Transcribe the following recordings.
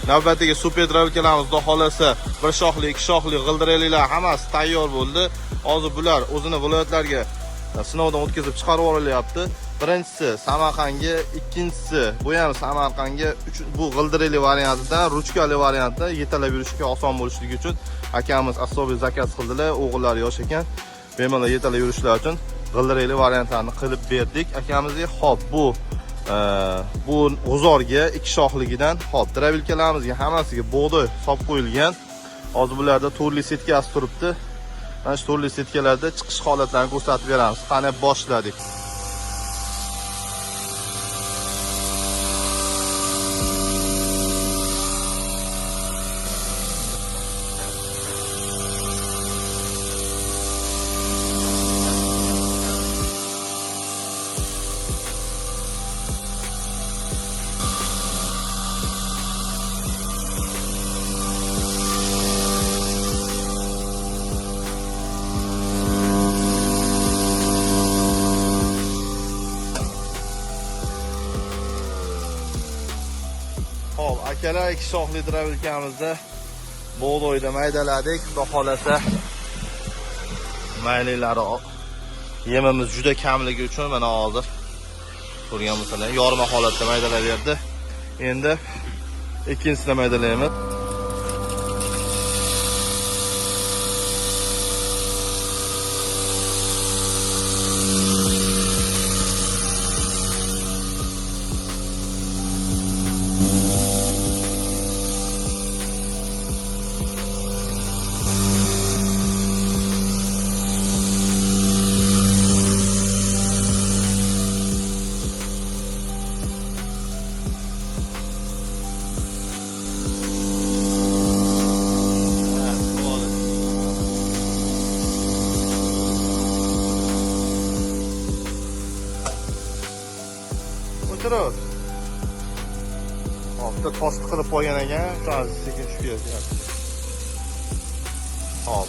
Navbatdagi super drabilkalarimiz xudo xolasa bir shoxli, ikki shoxli g'ildiraklar hammasi tayyor bo'ldi. Hozir bular o'zini viloyatlarga sinovdan o'tkazib chiqarib yuborilyapti. Birinchisi Samarqandga, ikkinchisi bu ham Samarqandga, bu g'ildirakli variantidan ruchkali variantda yetalab yurishga oson bo'lishligi uchun akamiz asobiy zakaz qildilar. O'g'illari yosh ekan, bemalol yetalab yurishlari uchun g'ildirakli variantlarni qilib berdik akamizga. Xo'p, bu g'uzorga ikki shoxligidan, xo'p, drabilkalarimizga hammasiga bug'doy solib qo'yilgan. Hozir bularda turli setkasi turibdi. Mana shu turli setkalarda chiqish holatlarini ko'rsatib beramiz. Qani boshladik. Hop, akalar ikki shoxli drabilkamizda bug'doyda maydaladik. Xudo xolasa mayliklari yemimiz juda kamligi uchun mana hozir ko'rgan bo'lsanglar yorma holatda maydalaverdi. Endi ikkinchisini maydalaymiz. O'tirib. Hop, bitta toshni qilib qo'ygan ekan, hozir sekin tushib ketyapti. Hop,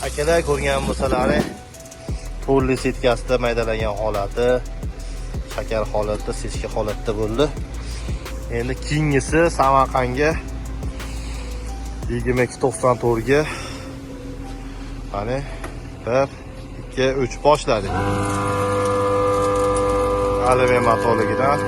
akalar ko'rgan bo'lsalaring, turli setkasida maydalangan holati, shakar holatda, sechka holatda bo'ldi. Endi keyingisi Samarqandga 2294 ga qani 1 2 3 boshladik. Alyumin matoligidan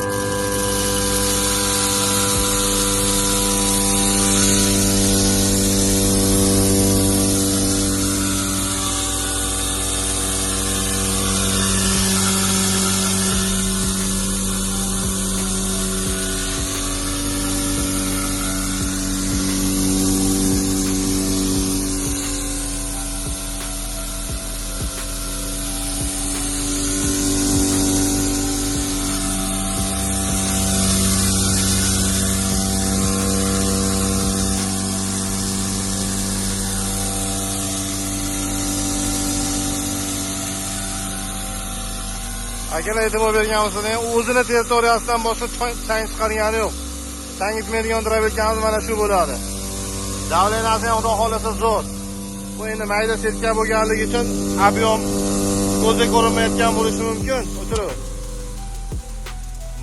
akalar e'tibor bergan bo'lsangiz, o'zini territoriyasidan boshqa chang chiqargani yo'q. Chang yetmaydigan drabilkamiz mana shu bo'ladi. Davlenasi ham xudo xolasa zo'r. Bu endi mayda setka bo'lganligi uchun ob'yom ko'zga ko'rinmayotgan bo'lishi mumkin. O'tirib.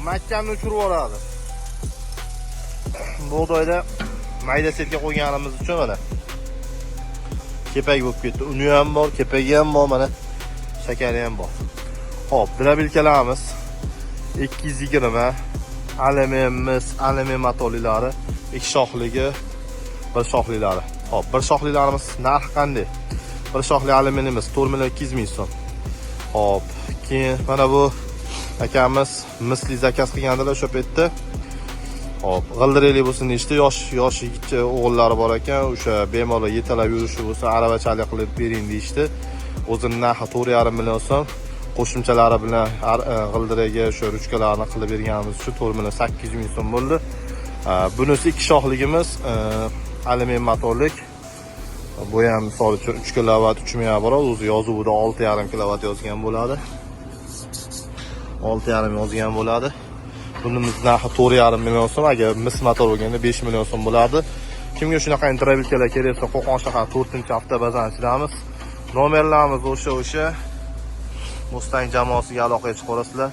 Makkamni uchirib yuboradi. Bug'doyda mayda setka qo'yganimiz uchun mana kepak bo'lib ketdi. Uni ham bor, kepagi ham bor, mana shakari ham bor. Hop, drabilkalarimiz 220 alyumin matoliklari, ikki shoxligi, bir shoxliklari. Hop, bir shoxlilarimiz narxi qanday? Bir shoxli alyuminimiz 4.200.000 so'm. Hop, keyin mana bu akamiz misli zakaz qilgandilar o'sha paytda. Hop, g'ildirakli bo'lsin deyishdi, yosh yigit o'g'illari bor ekan, o'sha bemalol yetalab yurishi bo'lsa, aravachalik qilib bering deyishdi. O'zining narxi 4.5 million so'm. Qo'shimchalari bilan g'ildiraga o'sha ruchkalarni qilib berganimiz uchun 4.800.000 so'm bo'ldi. Bunisi ikki shoxligimiz alyumin motorlik. Bu ham misol uchun 3 kW 3 mega boradi. O'zi yozuvida 6.5 kW yozgan bo'ladi. 6.5 yozgan bo'ladi. Bunimiz narxi 4.5 million so'm. Agar mis motor bo'lganda 5 million so'm bo'lardi. Kimga shunaqa drabilkalar kerak bo'lsa, Qo'qon shahar 4-avtobazanchidamiz. Nomerlarimiz o'sha Mustang jamoasiga aloqaga chiqib olasizlar.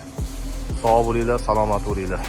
Sog' bo'linglar, salomat bo'linglar.